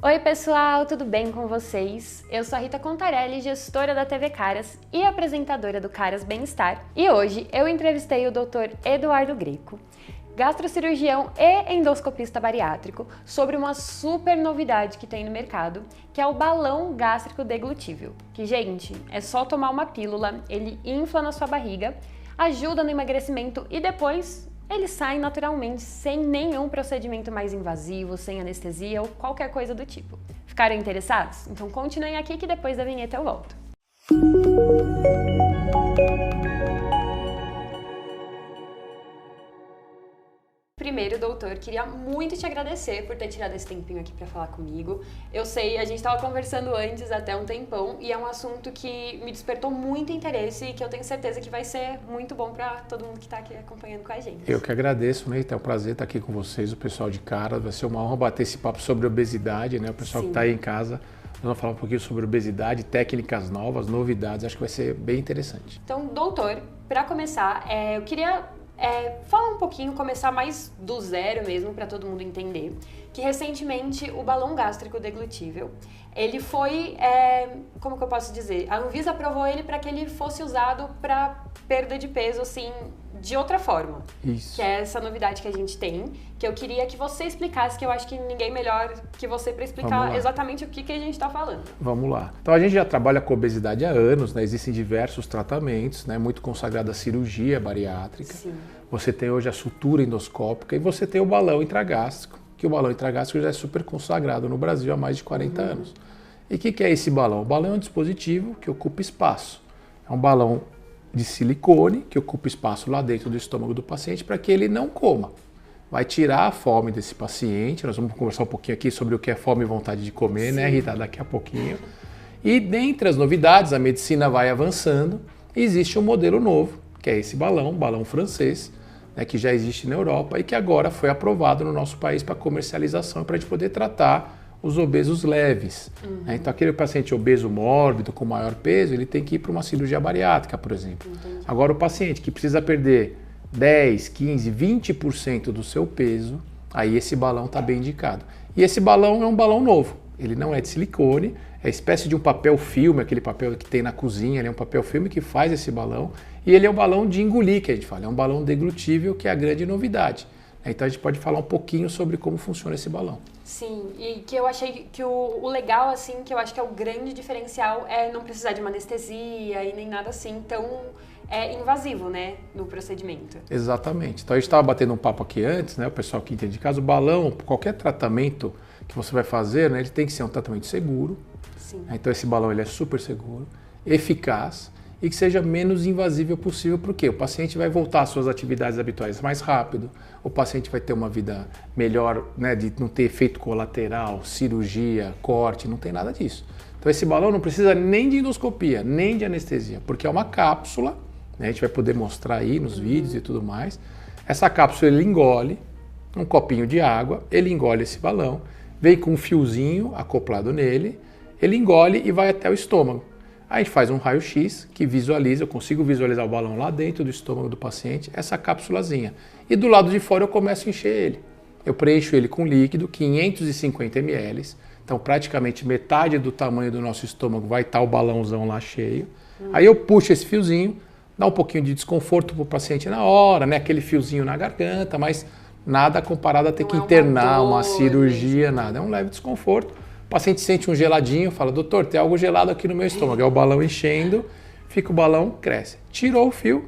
Oi pessoal, tudo bem com vocês? Eu sou a Rita Contarelli, gestora da TV Caras e apresentadora do Caras Bem-Estar. E hoje eu entrevistei o Dr. Eduardo Greco, gastrocirurgião e endoscopista bariátrico, sobre uma super novidade que tem no mercado, que é o balão gástrico deglutível. Que, gente, é só tomar uma pílula, ele infla na sua barriga, ajuda no emagrecimento e depois ele sai naturalmente, sem nenhum procedimento mais invasivo, sem anestesia ou qualquer coisa do tipo. Ficaram interessados? Então continuem aqui que depois da vinheta eu volto. Primeiro, doutor, queria muito te agradecer por ter tirado esse tempinho aqui para falar comigo. Eu sei, a gente estava conversando antes até um tempão e é um assunto que me despertou muito interesse e que eu tenho certeza que vai ser muito bom para todo mundo que está aqui acompanhando com a gente. Eu que agradeço, né? É um prazer estar aqui com vocês, o pessoal de Caras. Vai ser uma honra bater esse papo sobre obesidade, né? O pessoal que está aí em casa, nós vamos falar um pouquinho sobre obesidade, técnicas novas, novidades. Acho que vai ser bem interessante. Então, doutor, para começar, eu queria falar um pouquinho, começar mais do zero mesmo, para todo mundo entender, que recentemente o balão gástrico deglutível, ele foi, como que eu posso dizer, a Anvisa aprovou ele para que ele fosse usado para perda de peso, assim, de outra forma. Isso. Que é essa novidade que a gente tem, que eu queria que você explicasse, que eu acho que ninguém melhor que você para explicar exatamente o que a gente está falando. Vamos lá. Então a gente já trabalha com obesidade há anos, né? Existem diversos tratamentos, né? Muito consagrada a cirurgia bariátrica. Sim. Você tem hoje a sutura endoscópica e você tem o balão intragástrico, que o balão intragástrico já é super consagrado no Brasil há mais de 40 anos. E o que é esse balão? O balão é um dispositivo que ocupa espaço. É um balão de silicone que ocupa espaço lá dentro do estômago do paciente para que ele não coma. Vai tirar a fome desse paciente. Nós vamos conversar um pouquinho aqui sobre o que é fome e vontade de comer, né, Rita? Daqui a pouquinho. E dentre as novidades, a medicina vai avançando e existe um modelo novo, que é esse balão, balão francês, né, que já existe na Europa e que agora foi aprovado no nosso país para comercialização para a gente poder tratar os obesos leves. Então, aquele paciente obeso mórbido, com maior peso, ele tem que ir para uma cirurgia bariátrica, por exemplo. Entendi. Agora, o paciente que precisa perder 10, 15, 20% do seu peso, aí esse balão está bem indicado. E esse balão é um balão novo. Ele não é de silicone, é espécie de um papel filme, aquele papel que tem na cozinha, ele é um papel filme que faz esse balão. E ele é um balão de engolir, que a gente fala, é um balão deglutível, que é a grande novidade. Então a gente pode falar um pouquinho sobre como funciona esse balão. Sim, e que eu achei que o legal, assim, que eu acho que é o grande diferencial é não precisar de uma anestesia e nem nada assim tão invasivo, né, no procedimento. Exatamente. Então a gente estava batendo um papo aqui antes, né, o pessoal que entende de caso, o balão, qualquer tratamento que você vai fazer, né, ele tem que ser um tratamento seguro. Sim. Então esse balão ele é super seguro, eficaz e que seja menos invasivo possível, porque o paciente vai voltar às suas atividades habituais mais rápido, o paciente vai ter uma vida melhor, né, de não ter efeito colateral, cirurgia, corte, não tem nada disso. Então esse balão não precisa nem de endoscopia, nem de anestesia, porque é uma cápsula, né, a gente vai poder mostrar aí nos vídeos e tudo mais. Essa cápsula ele engole um copinho de água, ele engole esse balão, vem com um fiozinho acoplado nele, ele engole e vai até o estômago. Aí a gente faz um raio-x que visualiza, eu consigo visualizar o balão lá dentro do estômago do paciente, essa cápsulazinha. E do lado de fora eu começo a encher ele. Eu preencho ele com líquido, 550 ml. Então praticamente metade do tamanho do nosso estômago vai estar o balãozão lá cheio. Aí eu puxo esse fiozinho, dá um pouquinho de desconforto para o paciente na hora, né? Aquele fiozinho na garganta, mas nada comparado a ter que internar uma cirurgia, nada. É um leve desconforto. O paciente sente um geladinho, fala, doutor, tem algo gelado aqui no meu estômago. É o balão enchendo, fica o balão, cresce. Tirou o fio,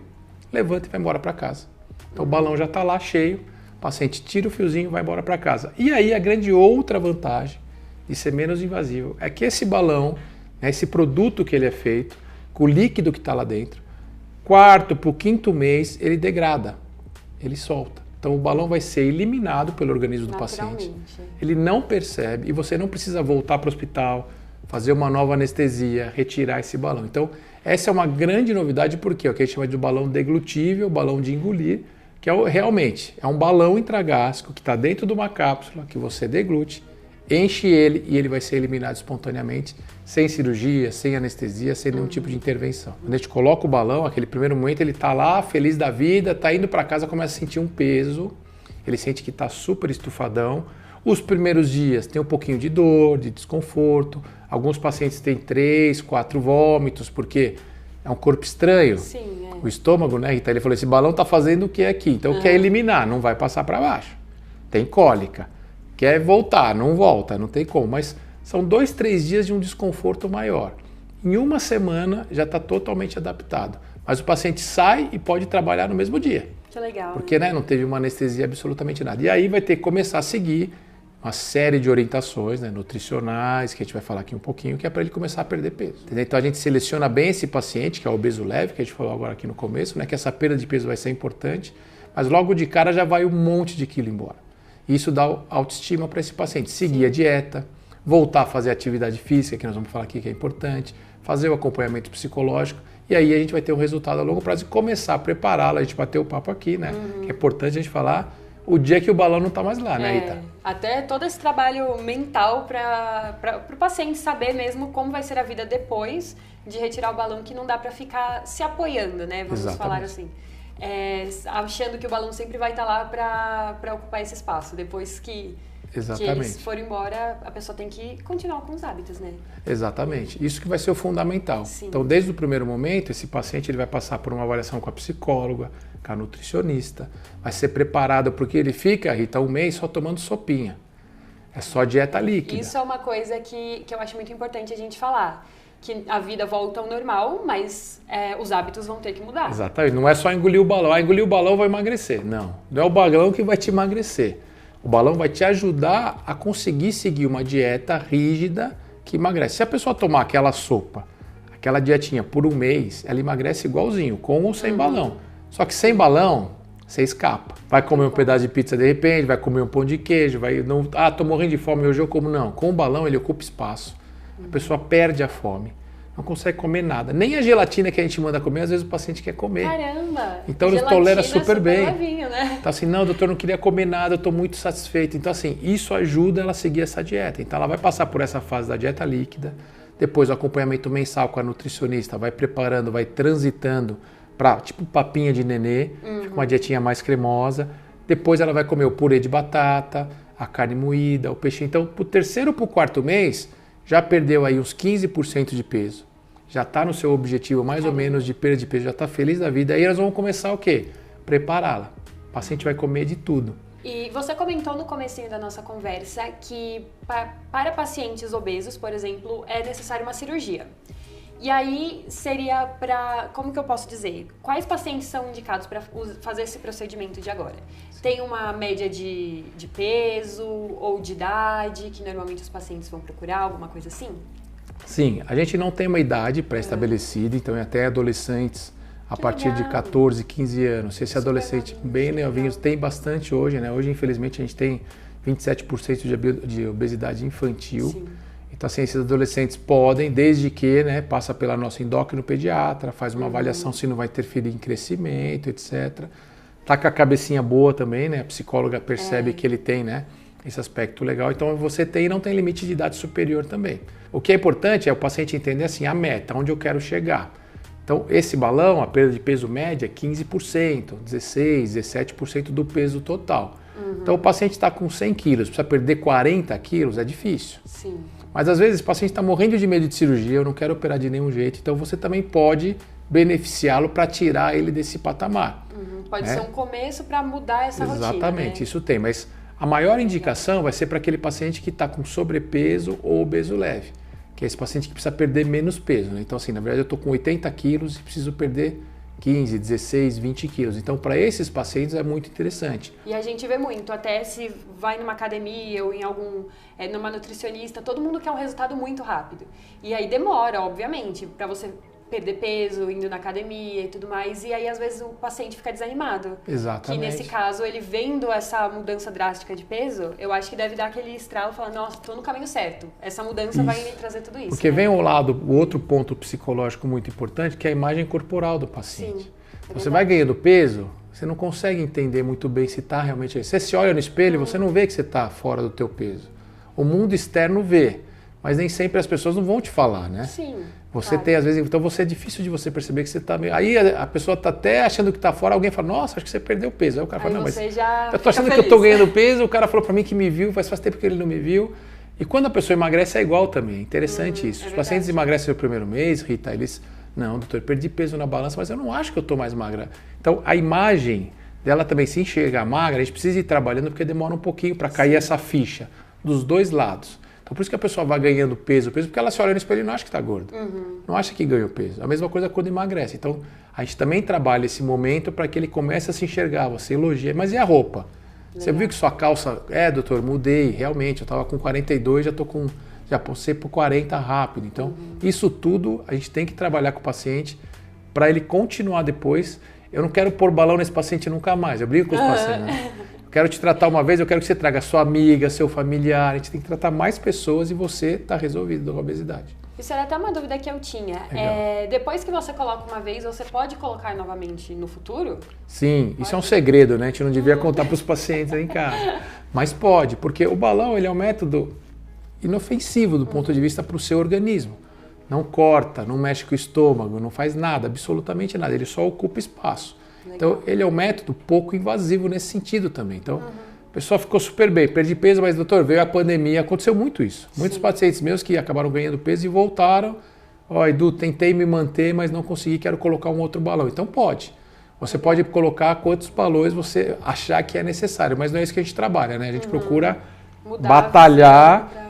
levanta e vai embora para casa. Então o balão já está lá cheio, o paciente tira o fiozinho e vai embora para casa. E aí a grande outra vantagem de ser menos invasivo é que esse balão, né, esse produto que ele é feito, com o líquido que está lá dentro, quarto para o quinto mês ele degrada, ele solta. Então o balão vai ser eliminado pelo organismo do paciente. Ele não percebe e você não precisa voltar para o hospital, fazer uma nova anestesia, retirar esse balão. Então essa é uma grande novidade porque é o que a gente chama de balão deglutível, balão de engolir, que realmente é um balão intragástrico que está dentro de uma cápsula que você deglute, enche ele e ele vai ser eliminado espontaneamente, sem cirurgia, sem anestesia, sem nenhum tipo de intervenção. Quando a gente coloca o balão, aquele primeiro momento ele está lá, feliz da vida, está indo para casa, começa a sentir um peso, ele sente que está super estufadão, Os primeiros dias tem um pouquinho de dor, de desconforto. Alguns pacientes têm 3, 4 vômitos, porque é um corpo estranho. Sim, O estômago, né, Rita? Ele falou, esse balão está fazendo o que aqui? Então quer eliminar, não vai passar para baixo. Tem cólica. Quer voltar, não volta, não tem como. Mas são 2, 3 dias de um desconforto maior. Em uma semana já está totalmente adaptado. Mas o paciente sai e pode trabalhar no mesmo dia. Que legal. Porque né, não teve uma anestesia absolutamente nada. E aí vai ter que começar a seguir uma série de orientações, né, nutricionais, que a gente vai falar aqui um pouquinho, que é para ele começar a perder peso. Entendeu? Então a gente seleciona bem esse paciente, que é o obeso leve, que a gente falou agora aqui no começo, né, que essa perda de peso vai ser importante, mas logo de cara já vai um monte de quilo embora. Isso dá autoestima para esse paciente. Seguir a dieta, voltar a fazer atividade física, que nós vamos falar aqui que é importante, fazer o acompanhamento psicológico, e aí a gente vai ter um resultado a longo prazo e começar a prepará-lo. A gente bateu o papo aqui, né? Que é importante a gente falar o dia que o balão não está mais lá, né, Rita? Até todo esse trabalho mental para o paciente saber mesmo como vai ser a vida depois de retirar o balão, que não dá para ficar se apoiando, né? Vamos falar assim. Achando que o balão sempre vai estar lá para ocupar esse espaço. Depois que eles forem embora, a pessoa tem que continuar com os hábitos, né? Exatamente. Isso que vai ser o fundamental. Sim. Então, desde o primeiro momento, esse paciente ele vai passar por uma avaliação com a psicóloga, com a nutricionista, vai ser preparado, porque ele fica, Rita, um mês só tomando sopinha. É só dieta líquida. Isso é uma coisa que eu acho muito importante a gente falar. Que a vida volta ao normal, mas os hábitos vão ter que mudar. Exatamente. Não é só engolir o balão. Engolir o balão vai emagrecer. Não. Não é o balão que vai te emagrecer. O balão vai te ajudar a conseguir seguir uma dieta rígida que emagrece. Se a pessoa tomar aquela sopa, aquela dietinha por um mês, ela emagrece igualzinho, com ou sem balão. Só que sem balão, você escapa. Vai comer um pedaço de pizza de repente, vai comer um pão de queijo, tô morrendo de fome, hoje eu como. Não. Com o balão ele ocupa espaço. A pessoa perde a fome. Não consegue comer nada. Nem a gelatina que a gente manda comer, às vezes o paciente quer comer. Caramba! Então ele tolera super bem. Levinho, né? Então assim, não, doutor, não queria comer nada, eu estou muito satisfeito. Então assim, isso ajuda ela a seguir essa dieta. Então ela vai passar por essa fase da dieta líquida, depois o acompanhamento mensal com a nutricionista, vai preparando, vai transitando para tipo papinha de nenê, fica uma dietinha mais cremosa. Depois ela vai comer o purê de batata, a carne moída, o peixe. Então, pro terceiro ou pro quarto mês, já perdeu aí uns 15% de peso, já está no seu objetivo mais ou menos de perda de peso, já está feliz da vida, aí nós vamos começar o quê? Prepará-la. O paciente vai comer de tudo. E você comentou no comecinho da nossa conversa que para pacientes obesos, por exemplo, é necessária uma cirurgia. E aí seria como que eu posso dizer? Quais pacientes são indicados para fazer esse procedimento de agora? Tem uma média de peso ou de idade que normalmente os pacientes vão procurar, alguma coisa assim? Sim, a gente não tem uma idade pré-estabelecida, então é até adolescentes a partir de 14, 15 anos. Se esse adolescente bem novinho, tem bastante hoje, né? Hoje, infelizmente, a gente tem 27% de obesidade infantil. Sim. Então, assim, esses adolescentes podem, desde que, né, passa pela nossa endócrino pediatra, faz uma avaliação se não vai interferir em crescimento, etc. Tá com a cabecinha boa também, né? A psicóloga percebe que ele tem, né, esse aspecto legal. Então, você tem e não tem limite de idade superior também. O que é importante é o paciente entender, assim, a meta, onde eu quero chegar. Então, esse balão, a perda de peso média é 15%, 16%, 17% do peso total. Então, o paciente está com 100 quilos, precisa perder 40 quilos, é difícil. Sim. Mas, às vezes, o paciente está morrendo de medo de cirurgia, eu não quero operar de nenhum jeito, então você também pode beneficiá-lo para tirar ele desse patamar. Pode ser um começo para mudar essa rotina, né? Exatamente, isso tem, mas a maior indicação vai ser para aquele paciente que está com sobrepeso ou obeso leve, que é esse paciente que precisa perder menos peso, né? Então, assim, na verdade, eu estou com 80 quilos e preciso perder 15, 16, 20 quilos. Então, para esses pacientes é muito interessante. E a gente vê muito, até se vai numa academia ou em numa nutricionista, todo mundo quer um resultado muito rápido. E aí demora, obviamente, para você perder peso, indo na academia e tudo mais, e aí às vezes o paciente fica desanimado. Exatamente. Que nesse caso, ele vendo essa mudança drástica de peso, eu acho que deve dar aquele estralo e falar, nossa, tô no caminho certo. Essa mudança vai me trazer tudo isso. Porque vem ao lado o outro ponto psicológico muito importante, que é a imagem corporal do paciente. Sim, você vai ganhando peso, você não consegue entender muito bem se está realmente aí. Você se olha no espelho, você não vê que você está fora do teu peso. O mundo externo vê, mas nem sempre as pessoas não vão te falar, né? Sim. Você tem, às vezes, então você é difícil de você perceber que você está meio... Aí a pessoa está até achando que está fora, alguém fala, nossa, acho que você perdeu peso. Aí o cara fala, não, mas eu estou achando que eu estou ganhando peso, o cara falou para mim que me viu, faz tempo que ele não me viu. E quando a pessoa emagrece é igual também, é interessante isso. Os pacientes emagrecem no primeiro mês, Rita, eles, não, doutor, perdi peso na balança, mas eu não acho que eu estou mais magra. Então a imagem dela também se enxergar magra, a gente precisa ir trabalhando porque demora um pouquinho para cair essa ficha dos dois lados. Então, por isso que a pessoa vai ganhando peso, porque ela se olha no espelho e não acha que está gorda. Não acha que ganhou peso. A mesma coisa quando emagrece. Então, a gente também trabalha esse momento para que ele comece a se enxergar, você elogia. Mas e a roupa? Legal. Você viu que sua calça... doutor, mudei, realmente. Eu estava com 42, já passei por 40 rápido. Então, isso tudo a gente tem que trabalhar com o paciente para ele continuar depois. Eu não quero pôr balão nesse paciente nunca mais. Eu brigo com os pacientes, né? Quero te tratar uma vez, eu quero que você traga sua amiga, seu familiar. A gente tem que tratar mais pessoas e você está resolvido da obesidade. Isso era até uma dúvida que eu tinha. Depois que você coloca uma vez, você pode colocar novamente no futuro? Sim, isso é um segredo, né? A gente não devia contar para os pacientes aí em casa. Mas pode, porque o balão ele é um método inofensivo do ponto de vista para o seu organismo. Não corta, não mexe com o estômago, não faz nada, absolutamente nada. Ele só ocupa espaço. Legal. Então, ele é um método pouco invasivo nesse sentido também. Então, o pessoal ficou super bem, perdi peso, mas doutor, veio a pandemia, aconteceu muito isso. Muitos pacientes meus que acabaram ganhando peso e voltaram, Edu, tentei me manter, mas não consegui, quero colocar um outro balão. Então pode. Você pode colocar quantos balões você achar que é necessário, mas não é isso que a gente trabalha, né? A gente procura batalhar...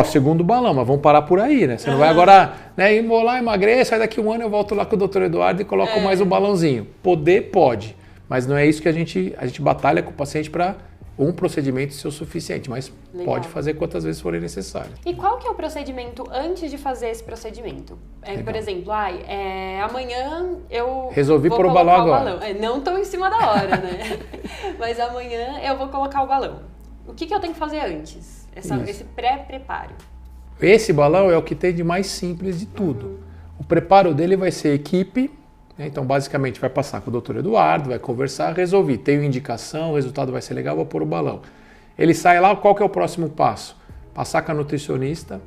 segundo balão, mas vamos parar por aí, né? Você não vai agora, né, vou lá, emagreço, aí daqui um ano eu volto lá com o doutor Eduardo e coloco mais um balãozinho. Poder, pode, mas não é isso que a gente batalha com o paciente para um procedimento ser o suficiente, mas pode fazer quantas vezes forem necessárias. E qual que é o procedimento antes de fazer esse procedimento? Por exemplo, amanhã eu resolvi vou pôr o balão agora. Não estou em cima da hora, né? Mas amanhã eu vou colocar o balão. O que eu tenho que fazer antes? Esse pré-preparo. Esse balão é o que tem de mais simples de tudo. O preparo dele vai ser equipe, né? Então basicamente vai passar com o doutor Eduardo, vai conversar, resolvi, tenho indicação, o resultado vai ser legal, vou pôr o balão. Ele sai lá, qual que é o próximo passo? Passar com a nutricionista,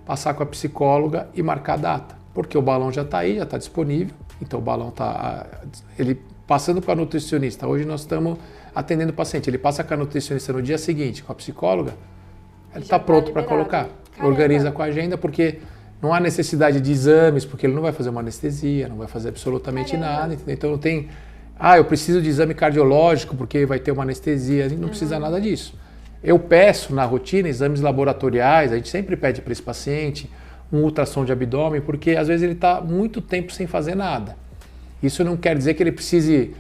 passar com a psicóloga e marcar a data. Porque o balão já está aí, já está disponível, então o balão está... Ele passando com a nutricionista, hoje nós estamos atendendo o paciente, ele passa com a nutricionista no dia seguinte, com a psicóloga, ele está pronto para colocar. Caramba. Organiza com a agenda, porque não há necessidade de exames, porque ele não vai fazer uma anestesia, não vai fazer absolutamente nada. Entendeu? Então não tem, eu preciso de exame cardiológico porque vai ter uma anestesia, a gente não precisa nada disso. Eu peço na rotina exames laboratoriais, a gente sempre pede para esse paciente um ultrassom de abdômen, porque às vezes ele está muito tempo sem fazer nada. Isso não quer dizer que ele precise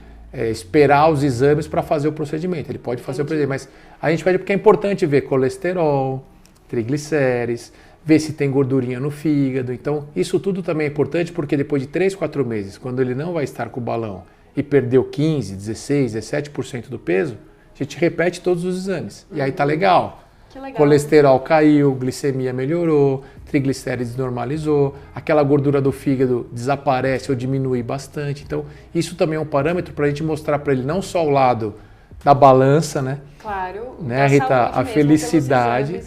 esperar os exames para fazer o procedimento. Ele pode fazer o procedimento, mas a gente pede porque é importante ver colesterol, triglicérides, ver se tem gordurinha no fígado. Então, isso tudo também é importante porque depois de 3, 4 meses, quando ele não vai estar com o balão e perdeu 15, 16, 17% do peso, a gente repete todos os exames. E aí tá legal. Que legal. Colesterol caiu, glicemia melhorou, triglicérides normalizou, aquela gordura do fígado desaparece ou diminui bastante. Então, isso também é um parâmetro para a gente mostrar para ele não só o lado da balança, né? Claro. Né, Rita? A felicidade.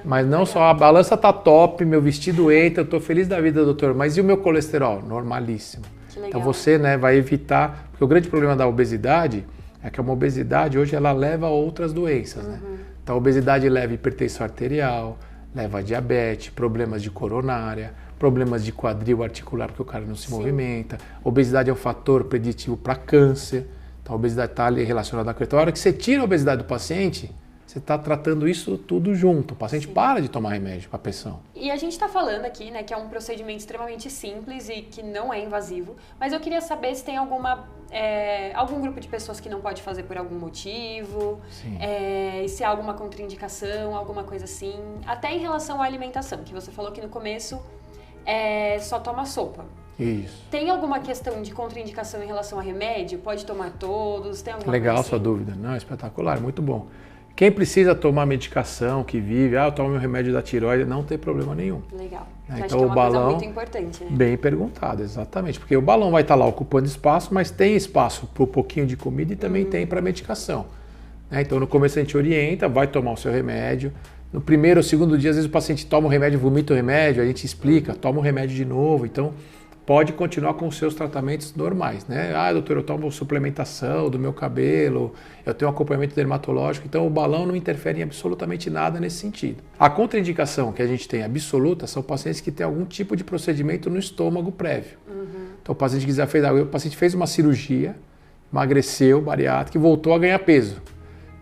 Mas não só a balança tá top, meu vestido entra, eu tô feliz da vida, doutor. Mas e o meu colesterol? Normalíssimo. Que legal. Então você, né, vai evitar, porque o grande problema da obesidade é que uma obesidade hoje ela leva a outras doenças, né? Então a obesidade leva hipertensão arterial, leva a diabetes, problemas de coronária, problemas de quadril articular porque o cara não se movimenta. Obesidade é um fator preditivo para câncer. Então a obesidade está ali relacionada com a A hora que você tira a obesidade do paciente, você está tratando isso tudo junto. O paciente para de tomar remédio para pressão. E a gente está falando aqui, né, que é um procedimento extremamente simples e que não é invasivo, mas eu queria saber se tem algum grupo de pessoas que não pode fazer por algum motivo, se há alguma contraindicação, alguma coisa assim, até em relação à alimentação, que você falou que no começo só toma sopa. Isso. Tem alguma questão de contraindicação em relação a remédio? Pode tomar todos? Tem alguma Legal coisa sua assim? Dúvida. Não, espetacular, muito bom. Quem precisa tomar medicação, que vive, eu tomo meu remédio da tireoide, não tem problema nenhum. Legal. Então acho que é uma balão, coisa muito importante, né? Bem perguntado, exatamente. Porque o balão vai estar lá ocupando espaço, mas tem espaço para um pouquinho de comida e também tem para medicação. Então no começo a gente orienta, vai tomar o seu remédio, No primeiro ou segundo dia, às vezes o paciente toma o remédio, vomita o remédio, a gente explica, toma o remédio de novo. Então, pode continuar com os seus tratamentos normais, né? Ah, doutor, eu tomo suplementação do meu cabelo, eu tenho um acompanhamento dermatológico, então o balão não interfere em absolutamente nada nesse sentido. A contraindicação que a gente tem absoluta são pacientes que têm algum tipo de procedimento no estômago prévio. Então, o paciente fez uma cirurgia, emagreceu, bariátrica, e voltou a ganhar peso,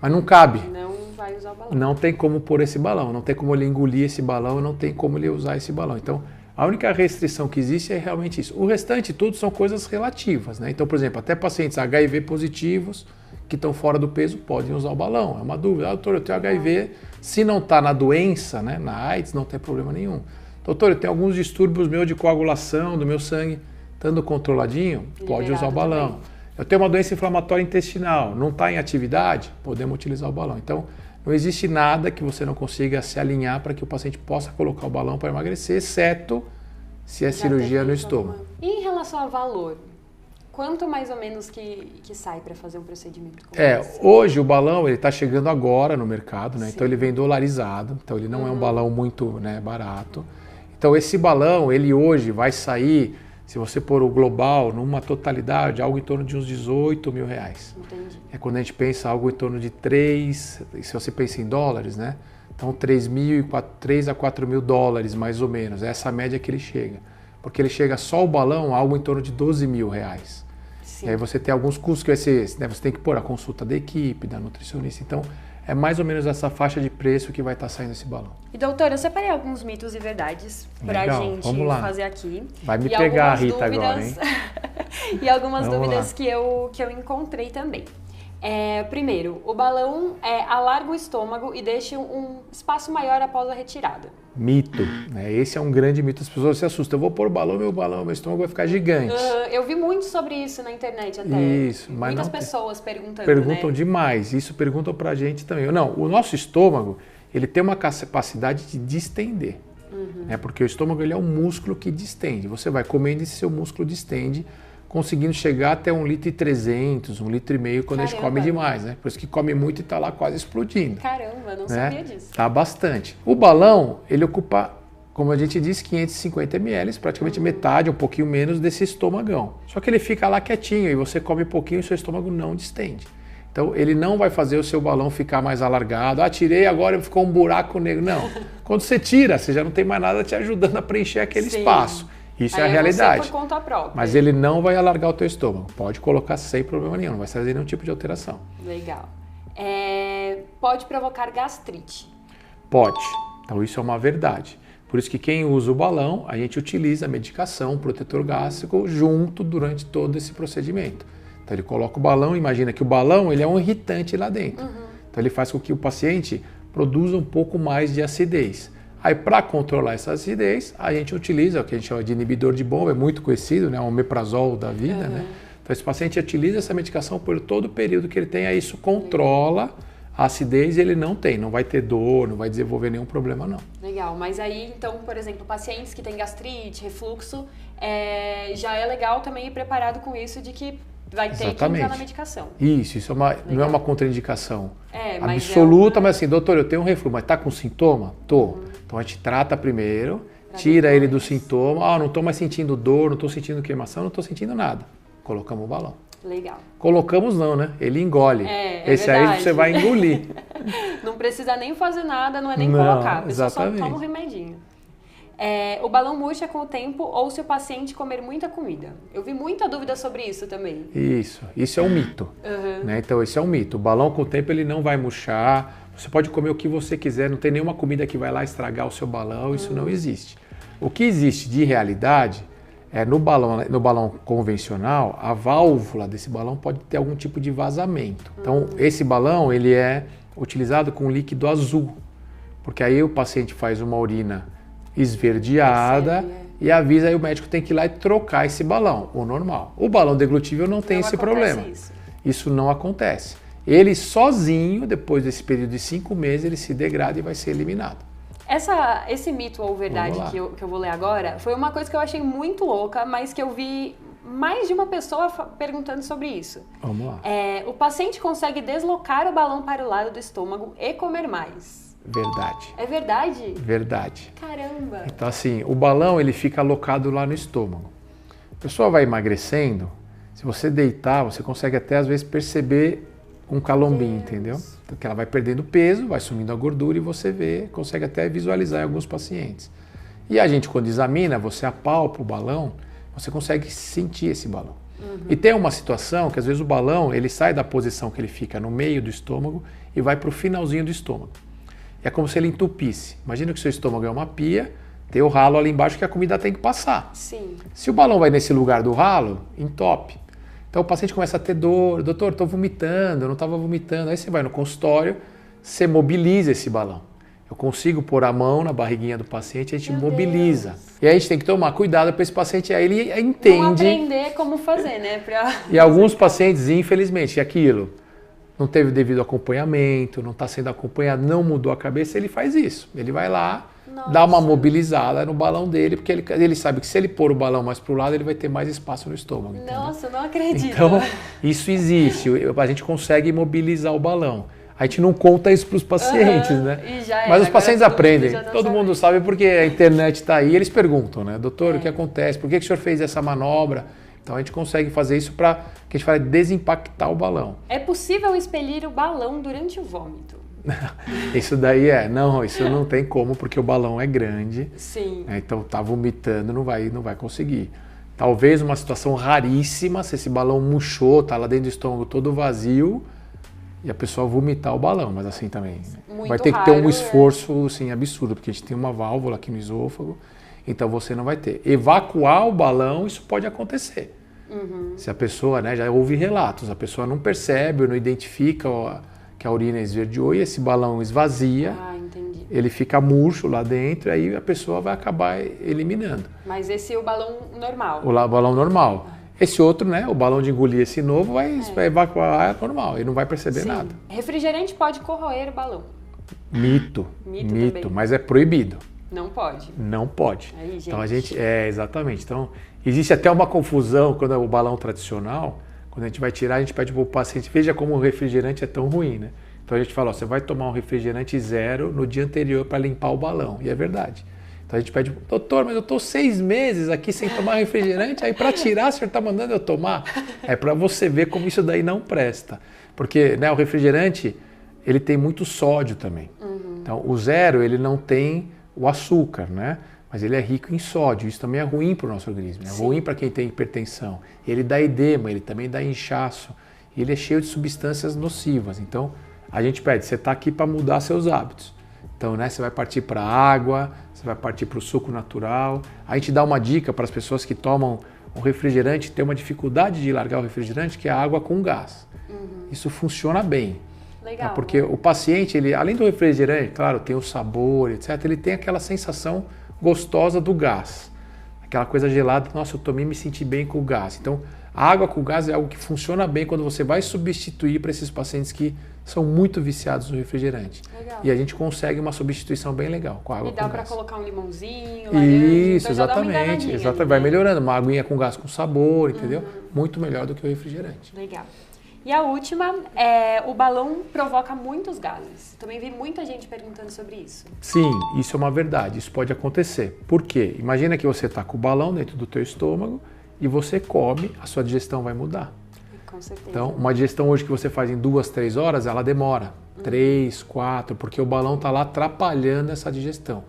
mas não cabe. Não vai usar o balão. Não tem como pôr esse balão, não tem como ele engolir esse balão, não tem como ele usar esse balão. Então, a única restrição que existe é realmente isso. O restante tudo são coisas relativas, né? Então, por exemplo, até pacientes HIV positivos que estão fora do peso podem usar o balão. É uma dúvida. Ah, doutor, eu tenho HIV. Se não está na doença, né, na AIDS, não tem problema nenhum. Doutor, eu tenho alguns distúrbios meus de coagulação do meu sangue. Estando controladinho, pode usar o balão. Também. Eu tenho uma doença inflamatória intestinal, não está em atividade, podemos utilizar o balão. Então, não existe nada que você não consiga se alinhar para que o paciente possa colocar o balão para emagrecer, exceto se é cirurgia no estômago. E em relação a valor, quanto mais ou menos que sai para fazer um procedimento como esse? Hoje o balão está chegando agora no mercado, né? Então ele vem dolarizado, então ele não é um balão muito, né, barato. Então esse balão, ele hoje vai sair, se você pôr o global numa totalidade, algo em torno de uns 18 mil reais. Entendi. É quando a gente pensa algo em torno de 3, se você pensa em dólares, né? Então 3 a 4 mil dólares mais ou menos, é essa média que ele chega. Porque ele chega só o balão, algo em torno de 12 mil reais. Sim. E aí você tem alguns custos que vai ser, né? Você tem que pôr a consulta da equipe, da nutricionista, então é mais ou menos essa faixa de preço que vai estar saindo esse balão. E doutor, eu separei alguns mitos e verdades pra gente fazer aqui. Vai me pegar a Rita agora, hein? E algumas dúvidas que eu encontrei também. Primeiro, o balão alarga o estômago e deixa um espaço maior após a retirada. Mito, né? Esse é um grande mito. As pessoas se assustam. Eu vou pôr o balão, meu estômago vai ficar gigante. Eu vi muito sobre isso na internet até. Isso, mas muitas pessoas perguntando, perguntam, né? Demais. Isso perguntam pra gente também. Não, o nosso estômago, ele tem uma capacidade de distender. Né? Porque o estômago, ele é um músculo que distende. Você vai comendo e seu músculo distende, conseguindo chegar até 1,3 litro, 1,5 litro quando a gente come demais, né? Por isso que come muito e está lá quase explodindo. Caramba, não sabia disso. Tá bastante. O balão, ele ocupa, como a gente disse, 550 ml, praticamente metade, um pouquinho menos desse estômagão. Só que ele fica lá quietinho e você come pouquinho e seu estômago não distende. Então, ele não vai fazer o seu balão ficar mais alargado. Ah, tirei, agora ficou um buraco negro. Não. Quando você tira, você já não tem mais nada te ajudando a preencher aquele espaço. Isso é a realidade. Por conta própria. Mas ele não vai alargar o teu estômago. Pode colocar sem problema nenhum, não vai trazer nenhum tipo de alteração. Legal. Pode provocar gastrite? Pode. Então isso é uma verdade. Por isso que quem usa o balão, a gente utiliza a medicação, protetor gástrico, junto durante todo esse procedimento. Então ele coloca o balão, imagina que o balão ele é um irritante lá dentro. Então ele faz com que o paciente produza um pouco mais de acidez. Aí, para controlar essa acidez, a gente utiliza o que a gente chama de inibidor de bomba, é muito conhecido, né? O omeprazol da vida, né? Então, esse paciente utiliza essa medicação por todo o período que ele tem, aí isso controla a acidez e ele não vai ter dor, não vai desenvolver nenhum problema, não. Legal, mas aí, então, por exemplo, pacientes que têm gastrite, refluxo, já é legal também ir preparado com isso de que vai ter que entrar na medicação. Isso não é uma contraindicação absoluta, mas assim, doutor, eu tenho um refluxo, mas tá com sintoma? Tô. Então a gente trata primeiro, tira ele do sintoma. Não tô mais sentindo dor, não tô sentindo queimação, não tô sentindo nada. Colocamos o balão. Legal. Colocamos não, né? Ele engole. Esse verdade. Aí você vai engolir. Não precisa nem fazer nada, não é nem colocar. A pessoa só toma um remedinho. O balão murcha com o tempo ou se o paciente comer muita comida. Eu vi muita dúvida sobre isso também. Isso é um mito. Né? Então esse é um mito. O balão com o tempo ele não vai murchar. Você pode comer o que você quiser, não tem nenhuma comida que vai lá estragar o seu balão, isso não existe. O que existe de realidade é no balão convencional, a válvula desse balão pode ter algum tipo de vazamento. Então esse balão ele é utilizado com líquido azul, porque aí o paciente faz uma urina esverdeada e avisa, aí o médico tem que ir lá e trocar esse balão, o normal. O balão deglutível não tem esse problema. Isso não acontece. Ele sozinho, depois desse período de 5 meses, ele se degrada e vai ser eliminado. Esse mito ou verdade que eu vou ler agora, foi uma coisa que eu achei muito louca, mas que eu vi mais de uma pessoa perguntando sobre isso. Vamos lá. O paciente consegue deslocar o balão para o lado do estômago e comer mais. Verdade. É verdade? Verdade. Caramba! Então assim, o balão ele fica alocado lá no estômago. A pessoa vai emagrecendo, se você deitar, você consegue até às vezes perceber um calombinho, entendeu? Porque ela vai perdendo peso, vai sumindo a gordura e você vê, consegue até visualizar em alguns pacientes. E a gente quando examina, você apalpa o balão, você consegue sentir esse balão. E tem uma situação que às vezes o balão ele sai da posição que ele fica no meio do estômago e vai para o finalzinho do estômago. É como se ele entupisse. Imagina que o seu estômago é uma pia, tem o ralo ali embaixo que a comida tem que passar. Sim. Se o balão vai nesse lugar do ralo, entope. Então o paciente começa a ter dor, doutor, estou vomitando, eu não estava vomitando. Aí você vai no consultório, você mobiliza esse balão. Eu consigo pôr a mão na barriguinha do paciente, a gente mobiliza. Deus. E aí a gente tem que tomar cuidado para esse paciente, aí ele entende. Vamos aprender como fazer, né? E alguns pacientes, infelizmente, aquilo não teve devido acompanhamento, não está sendo acompanhado, não mudou a cabeça, ele faz isso. Ele vai lá, dá uma mobilizada no balão dele, porque ele sabe que se ele pôr o balão mais para o lado, ele vai ter mais espaço no estômago. Nossa, eu não acredito. Então, isso existe. A gente consegue mobilizar o balão. A gente não conta isso para os pacientes, né? Mas os pacientes aprendem. Todo mundo sabe porque a internet está aí. Eles perguntam, né? Doutor, o que acontece? Por que o senhor fez essa manobra? Então a gente consegue fazer isso para que a gente fale desimpactar o balão. É possível expelir o balão durante o vômito? Isso daí isso não tem como porque o balão é grande. Sim. Então tá vomitando, não vai conseguir. Talvez uma situação raríssima, se esse balão murchou, tá lá dentro do estômago todo vazio, e a pessoa vomitar o balão, mas assim também. Muito vai ter que raro, ter um esforço assim, absurdo, porque a gente tem uma válvula aqui no esôfago, então você não vai ter. Evacuar o balão, isso pode acontecer. Se a pessoa, né, já houve relatos, a pessoa não percebe, não identifica que a urina esverdeou e esse balão esvazia, entendi. ele fica murcho lá dentro, aí a pessoa vai acabar eliminando. Mas esse é o balão normal? O balão normal. Esse outro, né, o balão de engolir esse novo, vai evacuar normal, ele não vai perceber nada. Refrigerante pode corroer o balão? Mito, mas é proibido. Não pode? Não pode. Aí, gente. Então a gente, exatamente. Então existe até uma confusão quando é o balão tradicional, quando a gente vai tirar, a gente pede para o paciente, veja como o refrigerante é tão ruim, né? Então a gente fala, você vai tomar um refrigerante 0 no dia anterior para limpar o balão, e é verdade. Então a gente pede, doutor, mas eu estou 6 meses aqui sem tomar refrigerante, aí para tirar o senhor está mandando eu tomar? É para você ver como isso daí não presta. Porque, né, o refrigerante, ele tem muito sódio também. Então o 0, ele não tem o açúcar, né? Mas ele é rico em sódio, isso também é ruim para o nosso organismo, é ruim para quem tem hipertensão. Ele dá edema, ele também dá inchaço, e ele é cheio de substâncias nocivas. Então a gente pede, você está aqui para mudar seus hábitos. Então, né, você vai partir para a água, você vai partir para o suco natural. A gente dá uma dica para as pessoas que tomam um refrigerante, tem uma dificuldade de largar o refrigerante, que é a água com gás. Isso funciona bem. Legal. Tá? Porque o paciente, ele, além do refrigerante, claro, tem o sabor, etc., ele tem aquela sensação gostosa do gás. Aquela coisa gelada, nossa, eu tomei e me senti bem com o gás. Então, a água com gás é algo que funciona bem quando você vai substituir para esses pacientes que são muito viciados no refrigerante. Legal. E a gente consegue uma substituição bem legal com a água com gás. E dá para colocar um limãozinho, laranja. Isso, então exatamente. Vai melhorando. Uma aguinha com gás com sabor, entendeu? Muito melhor do que o refrigerante. Legal. E a última, o balão provoca muitos gases. Também vi muita gente perguntando sobre isso. Sim, isso é uma verdade. Isso pode acontecer. Por quê? Imagina que você está com o balão dentro do teu estômago e você come, a sua digestão vai mudar. Com certeza. Então, uma digestão hoje que você faz em 2, 3 horas, ela demora 3, 4, porque o balão está lá atrapalhando essa digestão.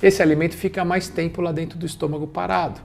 Esse alimento fica mais tempo lá dentro do estômago parado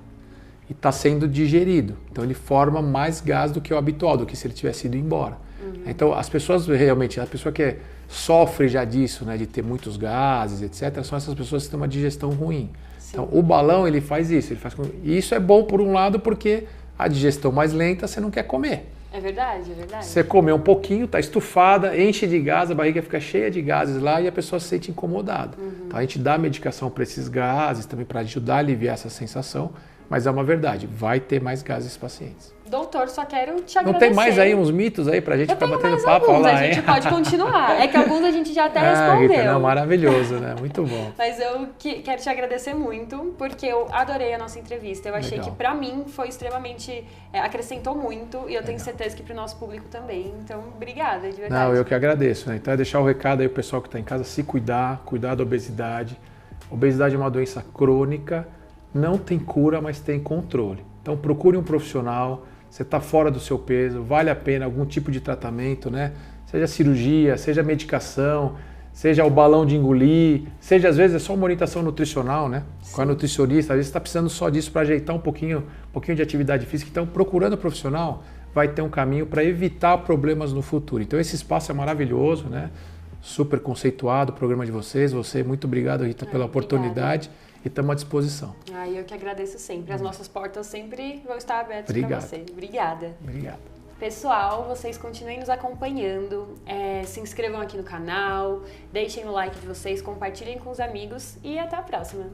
e está sendo digerido. Então, ele forma mais gás do que o habitual, do que se ele tivesse ido embora. Então, as pessoas realmente, a pessoa que sofre já disso, né, de ter muitos gases, etc., são essas pessoas que têm uma digestão ruim. Sim. Então, o balão, ele faz isso. E isso é bom por um lado, porque a digestão mais lenta, você não quer comer. É verdade, é verdade. Você comeu um pouquinho, está estufada, enche de gás, a barriga fica cheia de gases lá e a pessoa se sente incomodada. Então a gente dá medicação para esses gases também para ajudar a aliviar essa sensação, mas é uma verdade, vai ter mais gases esses pacientes. Doutor, só quero te agradecer. Não tem mais aí uns mitos aí pra gente ficar batendo papo alguns, lá, a gente pode continuar. É que alguns a gente já até respondeu. Rita, não, maravilhoso, né? Muito bom. Mas eu quero te agradecer muito, porque eu adorei a nossa entrevista. Eu achei que pra mim foi extremamente, acrescentou muito, e eu tenho certeza que pro nosso público também. Então, obrigada, de verdade. Não, eu que agradeço, né? Então é deixar o recado aí, o pessoal que tá em casa, se cuidar da obesidade. Obesidade é uma doença crônica, não tem cura, mas tem controle. Então procure um profissional. Você está fora do seu peso, vale a pena algum tipo de tratamento, né? Seja cirurgia, seja medicação, seja o balão de engolir, seja às vezes é só uma orientação nutricional, né? Sim. Com a nutricionista, às vezes você está precisando só disso para ajeitar um pouquinho de atividade física. Então, procurando um profissional, vai ter um caminho para evitar problemas no futuro. Então, esse espaço é maravilhoso, né? Super conceituado o programa de vocês. Muito obrigado, Rita, pela oportunidade. E estamos à disposição. Eu que agradeço sempre. As nossas portas sempre vão estar abertas para você. Obrigada. Obrigado. Pessoal, vocês continuem nos acompanhando. Se inscrevam aqui no canal, deixem o like de vocês, compartilhem com os amigos e até a próxima.